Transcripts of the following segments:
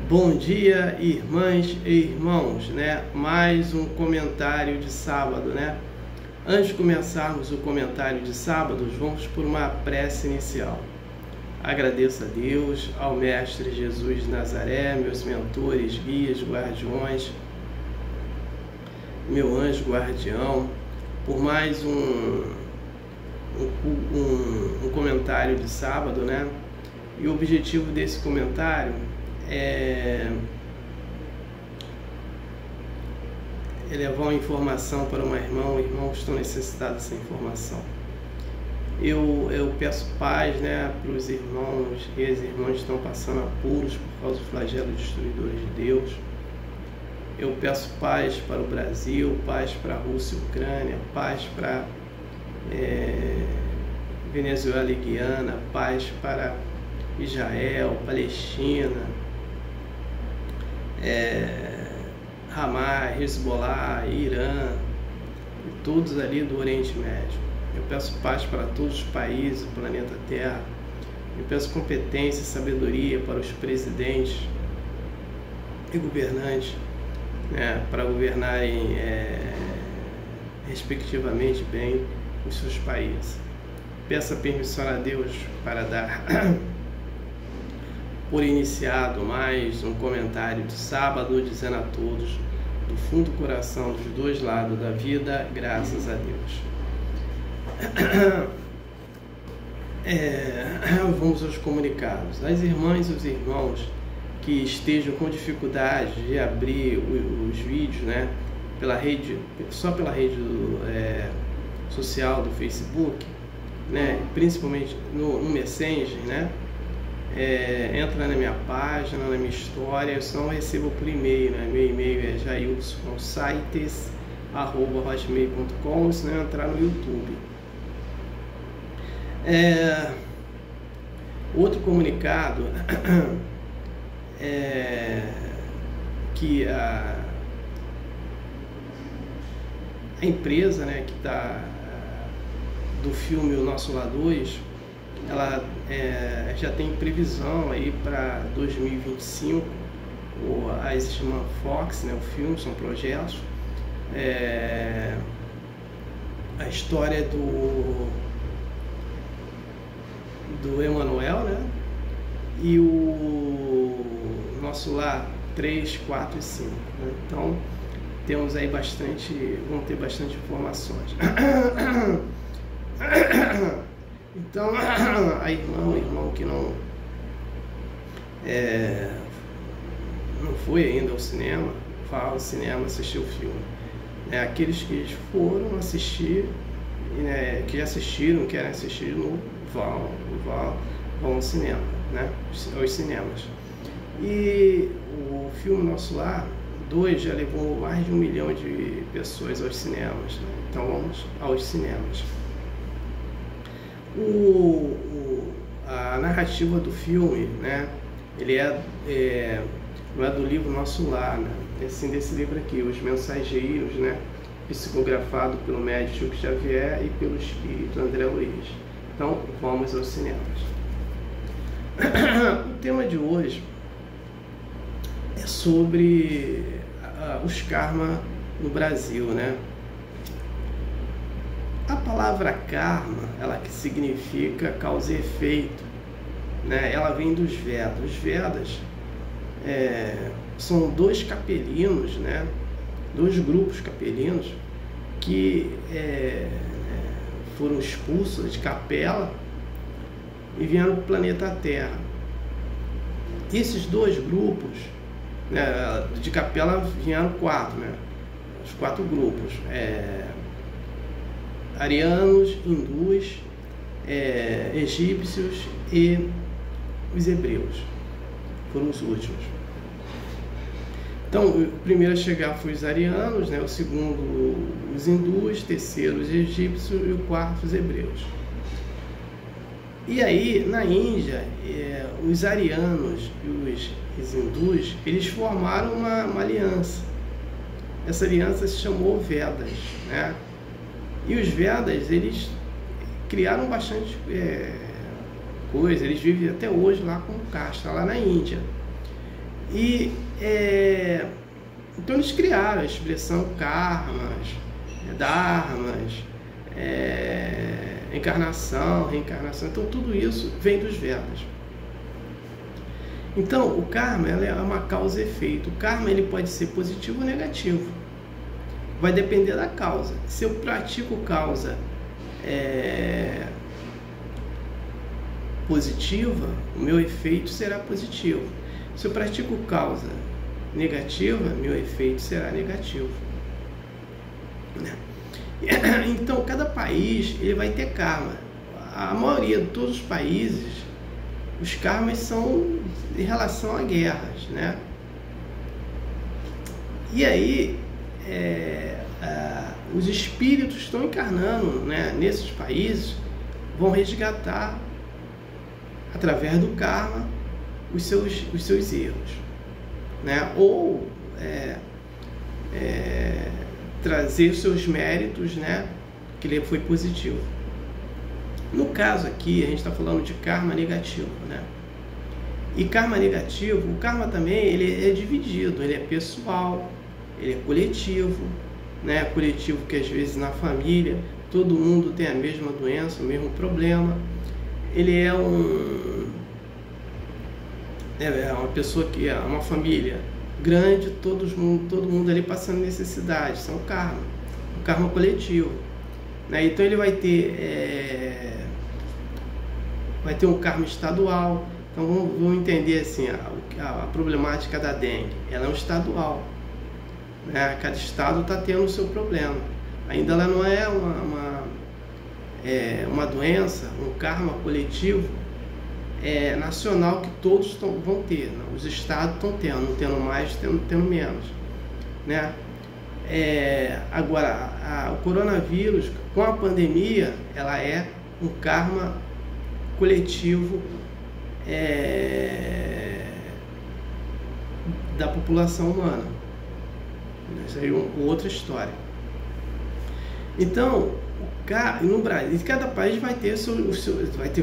Bom dia, irmãs e irmãos, né? Mais um comentário de sábado, né? Antes de começarmos o comentário de sábado, vamos por uma prece inicial. Agradeço a Deus, ao Mestre Jesus de Nazaré, meus mentores, guias, guardiões, meu anjo guardião, por mais um comentário de sábado, né? E o objetivo desse comentário é levar uma informação para uma irmã ou irmão que estão necessitados dessa informação. Eu peço paz, né, para os irmãos e as irmãs que estão passando apuros por causa do flagelo destruidor de Deus. Eu peço paz para o Brasil, paz para a Rússia e Ucrânia, paz para Venezuela e Guiana, paz para Israel, Palestina, Hamas, Hezbollah, Irã, e todos ali do Oriente Médio. Eu peço paz para todos os países do planeta Terra. Eu peço competência e sabedoria para os presidentes e governantes, né, para governarem respectivamente bem os seus países. Peço a permissão a Deus para dar por iniciado mais um comentário de sábado, dizendo a todos, do fundo do coração, dos dois lados da vida, graças a Deus. Vamos aos comunicados. As irmãs e os irmãos que estejam com dificuldade de abrir os vídeos, né, só pela rede social do Facebook, né, principalmente no Messenger, né, entra na minha página, na minha história, eu só não recebo por e-mail, né? Meu e-mail é jailson.sites@hotmail.com, se não entrar no YouTube. Outro comunicado que a empresa, né, que está do filme O Nosso Lar 2, ela já tem previsão aí para 2025, a irmã Fox, né, o filme, são projetos. A história do Emanuel, né, e o Nosso Lar 3, 4 e 5. Né? Então, temos aí vão ter bastante informações. Então, a irmã ou irmão que não foi ainda ao cinema, vá ao cinema assistir o filme. Aqueles que foram assistir, que já assistiram, querem assistir de novo, vão ao cinema, né? Aos cinemas. E o filme Nosso Lar 2 já levou mais de 1 milhão de pessoas aos cinemas, né? Então vamos aos cinemas. A narrativa do filme, né, ele não é do livro Nosso Lar, né, é sim desse livro aqui, Os Mensageiros, né, psicografado pelo médium Chico Xavier e pelo espírito André Luiz. Então, vamos aos cinemas. O tema de hoje é sobre os karma no Brasil, né? A palavra karma, ela que significa causa e efeito, né? Ela vem dos Vedas. Os Vedas são dois capelinos, né? Dois grupos capelinos que foram expulsos de capela e vieram para o planeta Terra. Esses dois grupos, né, de capela vieram 4, né? Os 4 grupos. Arianos, hindus, egípcios e os hebreus foram os últimos. Então, o primeiro a chegar foi os arianos, né? O segundo os hindus, terceiro os egípcios e o quarto os hebreus. E aí, na Índia, os arianos e os hindus, eles formaram uma aliança. Essa aliança se chamou Vedas, né? E os Vedas, eles criaram bastante coisa, eles vivem até hoje lá como casta, lá na Índia. E então eles criaram a expressão karmas, dharmas, encarnação, reencarnação. Então tudo isso vem dos Vedas. Então o karma é uma causa e efeito. O karma ele pode ser positivo ou negativo. Vai depender da causa. Se eu pratico causa positiva, o meu efeito será positivo. Se eu pratico causa negativa, meu efeito será negativo. Então, cada país ele vai ter karma. A maioria de todos os países, os karmas são em relação a guerras, né? E aí, os espíritos estão encarnando, né, nesses países, vão resgatar, através do karma, os seus erros, né? Ou trazer os seus méritos, né, que ele foi positivo. No caso aqui, a gente está falando de karma negativo, né? E karma negativo, o karma também ele é dividido, ele é pessoal, ele é coletivo, né? Coletivo que às vezes na família todo mundo tem a mesma doença, o mesmo problema. Ele é uma pessoa que é uma família grande, todo mundo ali passando necessidade, são o karma coletivo, né? Então ele vai ter um karma estadual. Então vamos entender assim, a problemática da dengue, ela é um estadual, né? Cada estado está tendo o seu problema, ainda ela não é uma doença, um karma coletivo nacional que todos vão ter, né? Os estados estão tendo mais, tendo menos, né? Agora, o coronavírus, com a pandemia, ela é um karma coletivo da população humana. Isso aí é outra história. Então, no Brasil, cada país vai ter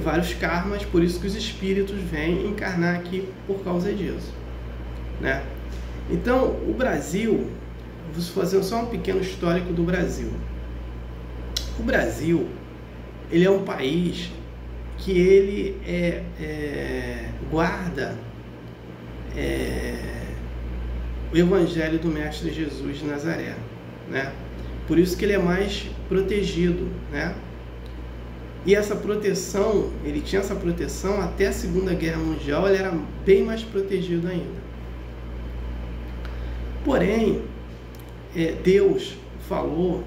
vários karmas, por isso que os espíritos vêm encarnar aqui por causa disso, né? Então, o Brasil, vou fazer só um pequeno histórico do Brasil. O Brasil, ele é um país que ele guarda o Evangelho do Mestre Jesus de Nazaré, né? Por isso que ele é mais protegido, né? E essa proteção, ele tinha essa proteção até a Segunda Guerra Mundial, ele era bem mais protegido ainda. Porém, Deus falou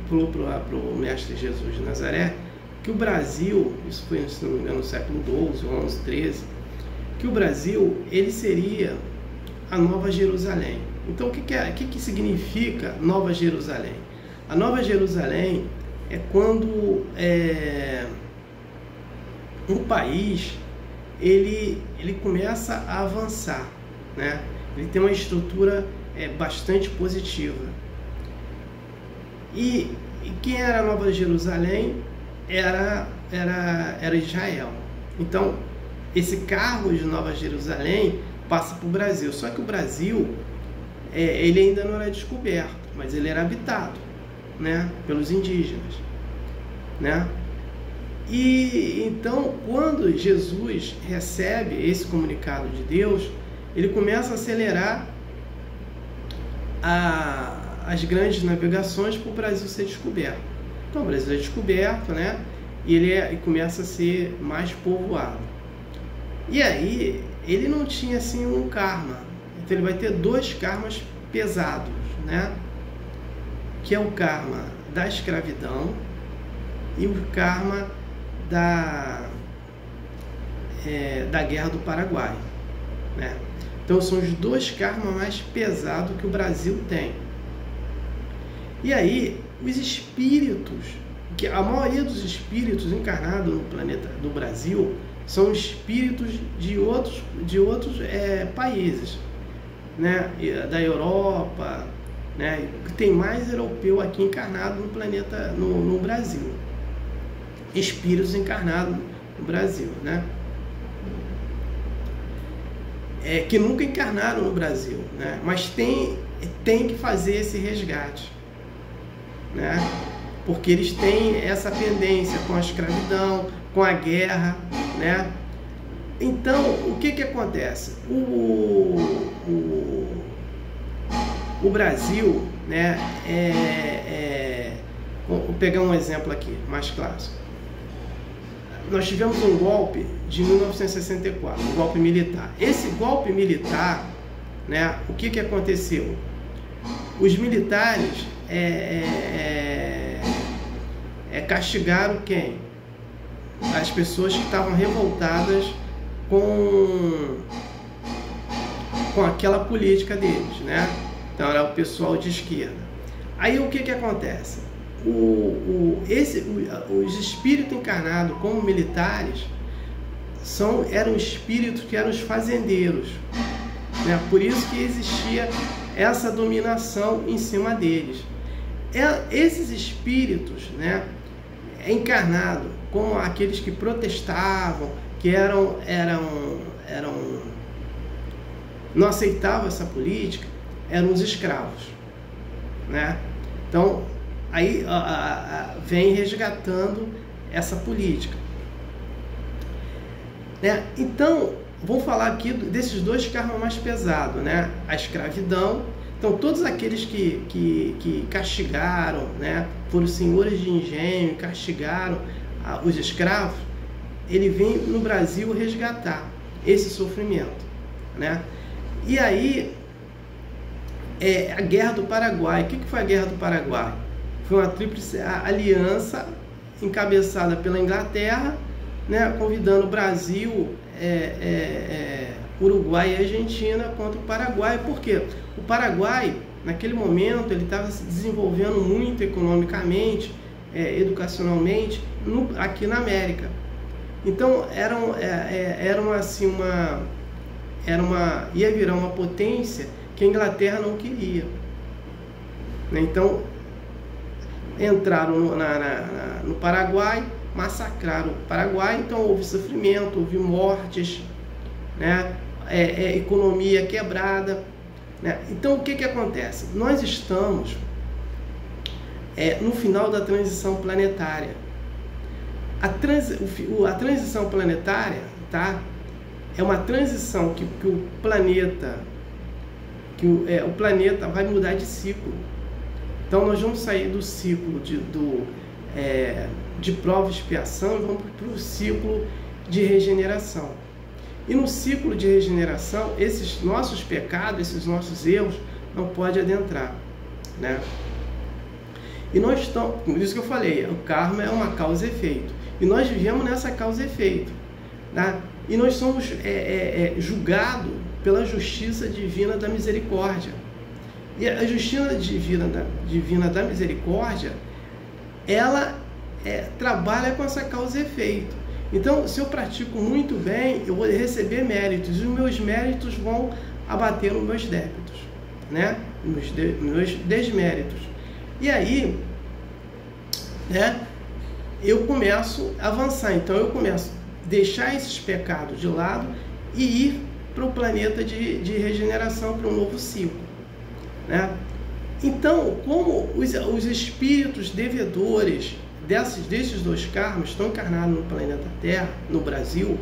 para o Mestre Jesus de Nazaré que o Brasil, isso foi, se não me engano, no século XII, XI, XIII, que o Brasil ele seria a Nova Jerusalém. Então, o que significa Nova Jerusalém? A Nova Jerusalém é quando um país ele começa a avançar, né? Ele tem uma estrutura bastante positiva. E quem era a Nova Jerusalém era Israel. Então, esse cargo de Nova Jerusalém passa para o Brasil. Só que o Brasil ele ainda não era descoberto, mas ele era habitado, né, pelos indígenas, né? E então, quando Jesus recebe esse comunicado de Deus, ele começa a acelerar as grandes navegações para o Brasil ser descoberto. Então, o Brasil é descoberto, né? E ele começa a ser mais povoado. E aí, ele não tinha assim um karma. Então, ele vai ter dois karmas pesados, né? Que é o karma da escravidão e o karma da Guerra do Paraguai, né? Então, são os dois karmas mais pesados que o Brasil tem. E aí, os espíritos, que a maioria dos espíritos encarnados no planeta do Brasil são espíritos de outros países, né? Da Europa, né? Tem mais europeu aqui encarnado no planeta, no Brasil. Espíritos encarnados no Brasil, né? que nunca encarnaram no Brasil, né? Mas tem que fazer esse resgate, né? Porque eles têm essa pendência com a escravidão, com a guerra, né? Então, o que acontece? O Brasil, né? Vou pegar um exemplo aqui, mais clássico. Nós tivemos um golpe de 1964, um golpe militar. Esse golpe militar, né? O que aconteceu? Os militares castigaram quem? As pessoas que estavam revoltadas com aquela política deles, né? Então era o pessoal de esquerda. Aí o que acontece? Os espíritos encarnados como militares eram espíritos que eram os fazendeiros, né? Por isso que existia essa dominação em cima deles. Esses espíritos, né, encarnados como aqueles que protestavam, que não aceitavam essa política, eram os escravos, né? Então aí vem resgatando essa política, né? Então vou falar aqui desses dois karmas mais pesados, né? A escravidão. Então todos aqueles que castigaram, né, foram senhores de engenho, castigaram os escravos, ele vem no Brasil resgatar esse sofrimento, né? E aí a Guerra do Paraguai. O que foi a Guerra do Paraguai? Foi uma tríplice aliança encabeçada pela Inglaterra, né, convidando o Brasil, Uruguai e Argentina contra o Paraguai. Por quê? O Paraguai, naquele momento, ele estava se desenvolvendo muito economicamente, educacionalmente, aqui na América. Então ia virar uma potência que a Inglaterra não queria. Então entraram no Paraguai, massacraram o Paraguai. Então houve sofrimento, houve mortes, né? Economia quebrada, né? Então o que acontece? Nós estamos no final da transição planetária. A transição planetária, tá? É uma transição que o planeta vai mudar de ciclo. Então nós vamos sair do ciclo de prova e expiação e vamos para o ciclo de regeneração. E no ciclo de regeneração, esses nossos pecados, esses nossos erros não podem adentrar, né? E nós estamos, por isso que eu falei, o karma é uma causa e efeito. E nós vivemos nessa causa e efeito, tá? E nós somos julgados pela justiça divina da misericórdia. E a justiça divina da misericórdia, ela trabalha com essa causa e efeito. Então, se eu pratico muito bem, eu vou receber méritos, e os meus méritos vão abater nos meus débitos, né? Meus desméritos. E aí, né, eu começo a avançar. Então, eu começo a deixar esses pecados de lado e ir para o planeta de regeneração, para um novo ciclo, né? Então, como os espíritos devedores desses dois karmas estão encarnados no planeta Terra, no Brasil,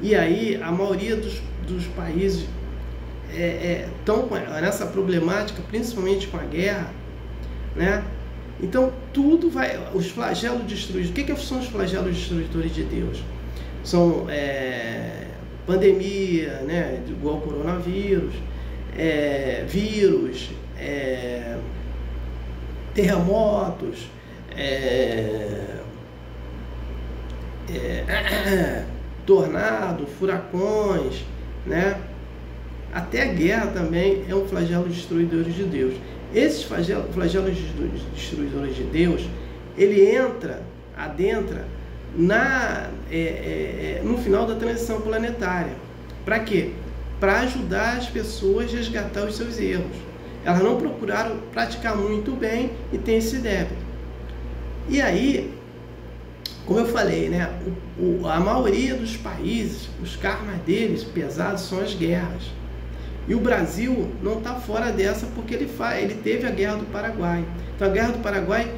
e aí a maioria dos países estão nessa problemática, principalmente com a guerra, né? Então tudo vai, os flagelos destruidores. O que são os flagelos destruidores de Deus? São pandemia, né, igual ao coronavírus, vírus, terremotos, tornado, furacões, né? Até a guerra também é um flagelo destruidor de Deus. Esses flagelos destruidores de Deus, ele adentra no final da transição planetária. Para quê? Para ajudar as pessoas a resgatar os seus erros. Elas não procuraram praticar muito bem e tem esse débito. E aí, como eu falei, né, a maioria dos países, os karmas deles pesados são as guerras. E o Brasil não está fora dessa porque ele teve a Guerra do Paraguai. Então a Guerra do Paraguai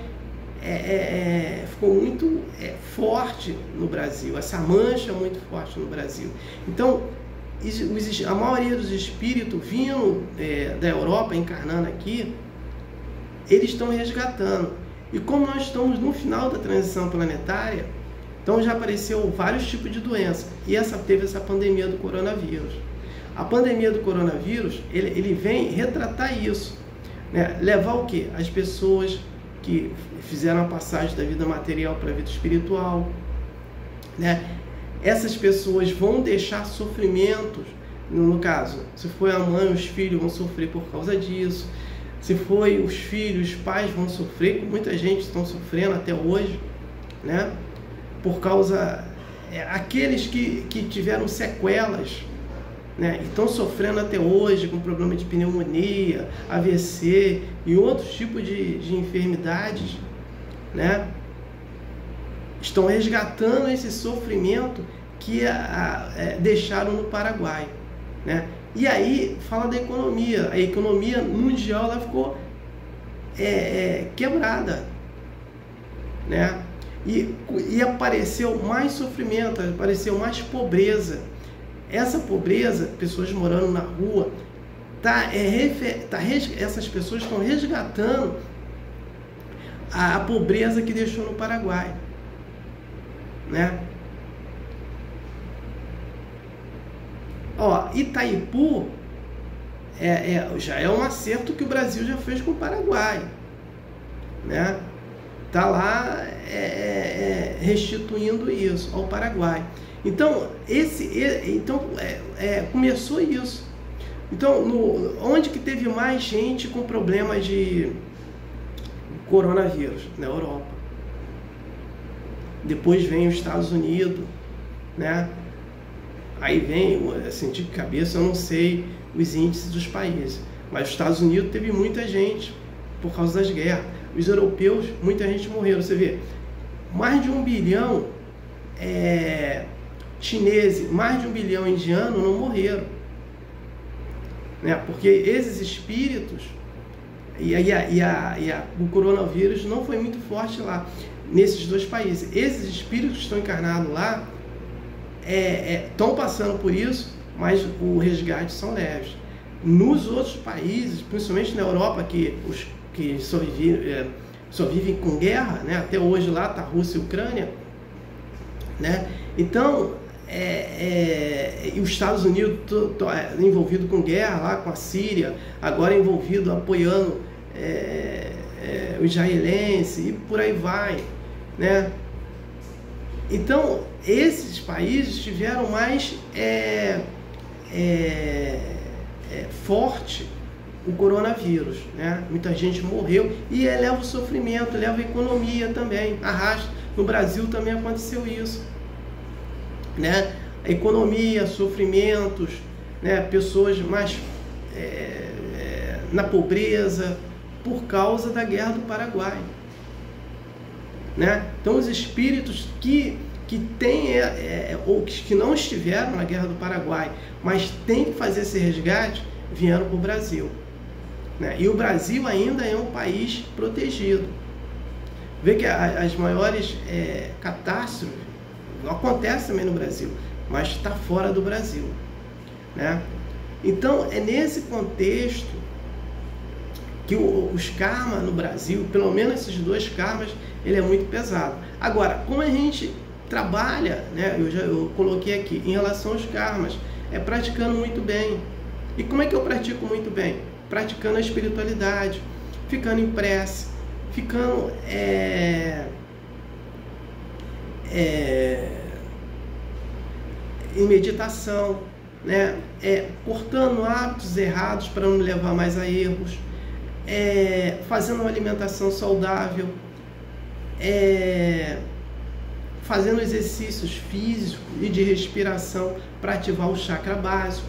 ficou muito forte no Brasil, essa mancha muito forte no Brasil. Então a maioria dos espíritos vindo da Europa, encarnando aqui, eles estão resgatando. E como nós estamos no final da transição planetária, então já apareceu vários tipos de doença. E teve essa pandemia do coronavírus. A pandemia do coronavírus, ele vem retratar isso, né? Levar o quê? As pessoas que fizeram a passagem da vida material para a vida espiritual, né? Essas pessoas vão deixar sofrimentos, no caso, se foi a mãe, os filhos vão sofrer por causa disso. Se foi os filhos, os pais vão sofrer, muita gente está sofrendo até hoje, né? Por causa, aqueles que tiveram sequelas, né? E estão sofrendo até hoje com problema de pneumonia, AVC e outros tipos de enfermidades, né? Estão resgatando esse sofrimento que deixaram no Paraguai, né? E aí fala da economia. A economia mundial ela ficou quebrada, né? E apareceu mais sofrimento, apareceu mais pobreza. Essa pobreza, pessoas morando na rua, essas pessoas estão resgatando a pobreza que deixou no Paraguai, né? Ó, Itaipu já é um acerto que o Brasil já fez com o Paraguai, né? Tá lá restituindo isso ao Paraguai. Então começou isso. Então onde que teve mais gente com problema de coronavírus? Na Europa. Depois vem os Estados Unidos, né? Aí vem, assim, de cabeça eu não sei os índices dos países, mas os Estados Unidos teve muita gente por causa das guerras. Os europeus, muita gente morreu. Você vê, mais de 1 bilhão chineses, mais de 1 bilhão indianos não morreram, né? Porque esses espíritos o coronavírus não foi muito forte lá, nesses dois países. Esses espíritos que estão encarnados lá estão passando por isso, mas o resgate são leves. Nos outros países, principalmente na Europa, que só vivem com guerra, né? Até hoje lá está Rússia e Ucrânia, né? Então, e os Estados Unidos envolvido com guerra lá com a Síria, agora envolvido apoiando o israelense e por aí vai, né? Então, esses países tiveram mais forte o coronavírus, né? Muita gente morreu e leva o sofrimento, leva a economia também, arrasta. No Brasil também aconteceu isso, né? A economia, sofrimentos, né? Pessoas mais na pobreza por causa da Guerra do Paraguai, né? Então os espíritos que tem, ou que não estiveram na Guerra do Paraguai, mas tem que fazer esse resgate, vieram para o Brasil, né? E o Brasil ainda é um país protegido. Vê que as maiores catástrofes acontecem também no Brasil, mas está fora do Brasil, né? Então é nesse contexto que os karmas no Brasil, pelo menos esses dois karmas, ele é muito pesado. Agora, como a gente trabalha, né, eu coloquei aqui, em relação aos karmas, praticando muito bem. E como é que eu pratico muito bem? Praticando a espiritualidade, ficando em prece, ficando em meditação, né, cortando hábitos errados para não levar mais a erros, fazendo uma alimentação saudável, fazendo exercícios físicos e de respiração para ativar o chakra básico,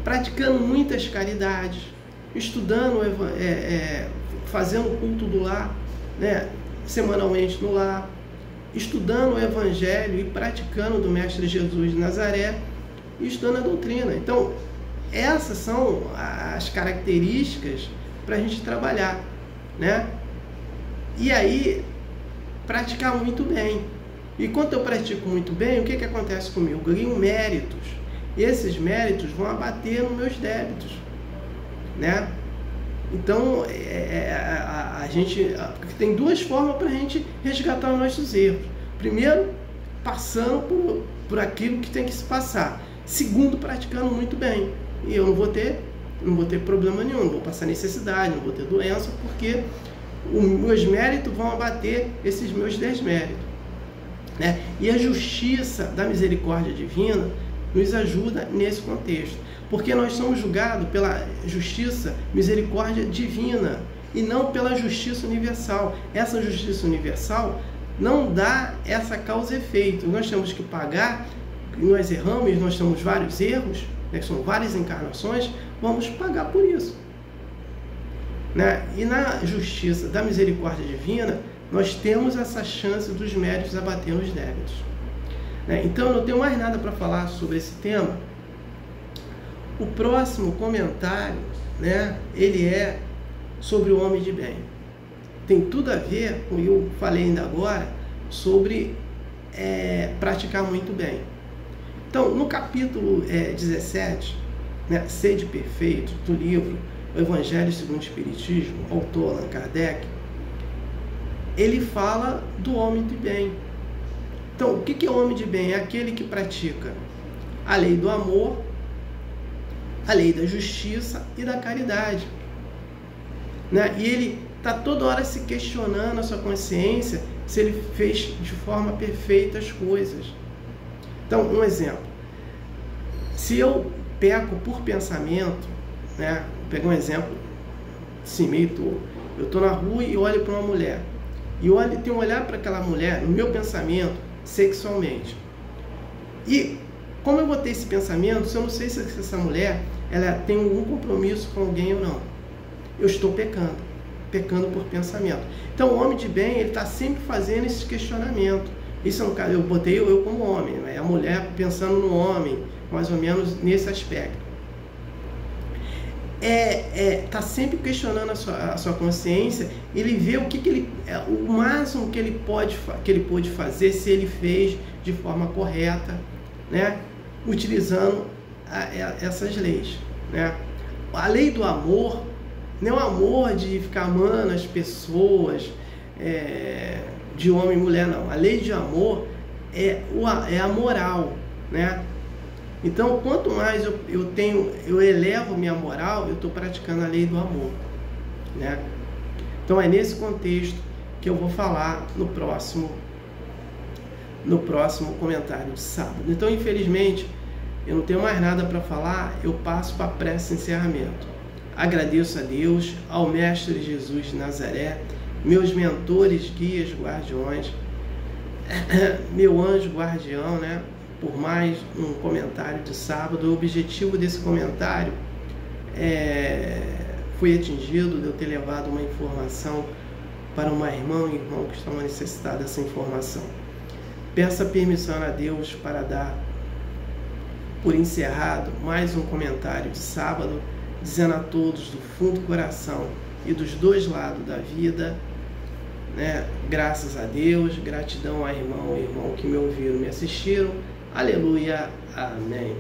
praticando muitas caridades, estudando, fazendo o culto do lar, né, semanalmente no lar, estudando o Evangelho e praticando do Mestre Jesus de Nazaré e estudando a doutrina. Então, essas são as características para a gente trabalhar, né? E aí, praticar muito bem. E quando eu pratico muito bem, o que acontece comigo? Eu ganho méritos. E esses méritos vão abater nos meus débitos, né? Então, a gente tem duas formas para a gente resgatar os nossos erros. Primeiro, passando por aquilo que tem que se passar. Segundo, praticando muito bem. E eu não vou ter problema nenhum, não vou passar necessidade, não vou ter doença, porque os meus méritos vão abater esses meus desméritos, né? E a justiça da misericórdia divina nos ajuda nesse contexto, porque nós somos julgados pela justiça, misericórdia divina, e não pela justiça universal. Essa justiça universal não dá essa causa e efeito. Nós temos que pagar, nós erramos, nós temos vários erros, né, que são várias encarnações, vamos pagar por isso, né? E na justiça da misericórdia divina, nós temos essa chance dos méritos abater os débitos, né? Então, eu não tenho mais nada para falar sobre esse tema. O próximo comentário, né, ele é sobre o homem de bem. Tem tudo a ver com o que eu falei ainda agora sobre praticar muito bem. Então, no capítulo 17, né, Sede Perfeito, do livro O Evangelho segundo o Espiritismo, autor Allan Kardec, ele fala do homem de bem. Então, o que é o homem de bem? É aquele que pratica a lei do amor, a lei da justiça e da caridade, né? E ele está toda hora se questionando a sua consciência se ele fez de forma perfeita as coisas. Então, um exemplo. Se eu peco por pensamento, né? Vou pegar um exemplo assim, meio tolo. Eu estou na rua e olho para uma mulher. E tenho que olhar para aquela mulher, no meu pensamento, sexualmente. E como eu vou ter esse pensamento se eu não sei se essa mulher ela tem algum compromisso com alguém ou não? Eu estou pecando por pensamento. Então, o homem de bem, ele está sempre fazendo esse questionamento. Isso é um caso, eu botei eu como homem, né? A mulher pensando no homem, mais ou menos nesse aspecto. Tá sempre questionando a sua consciência. Ele vê o máximo que ele pôde fazer, se ele fez de forma correta, né? Utilizando essas leis, né? A lei do amor não é o amor de ficar amando as pessoas de homem e mulher, não. A lei de amor é a moral, né? Então, quanto mais eu elevo minha moral, eu estou praticando a lei do amor, né? Então, é nesse contexto que eu vou falar no próximo comentário de sábado. Então, infelizmente, eu não tenho mais nada para falar, eu passo para a prece de encerramento. Agradeço a Deus, ao Mestre Jesus de Nazaré, meus mentores, guias, guardiões, meu anjo guardião, né? Por mais um comentário de sábado. O objetivo desse comentário foi atingido, de eu ter levado uma informação para uma irmã e irmão que estão necessitados dessa informação. Peço a permissão a Deus para dar por encerrado mais um comentário de sábado, dizendo a todos do fundo do coração e dos dois lados da vida, né, graças a Deus, gratidão a irmão e irmão que me ouviram, me assistiram. Aleluia, amém.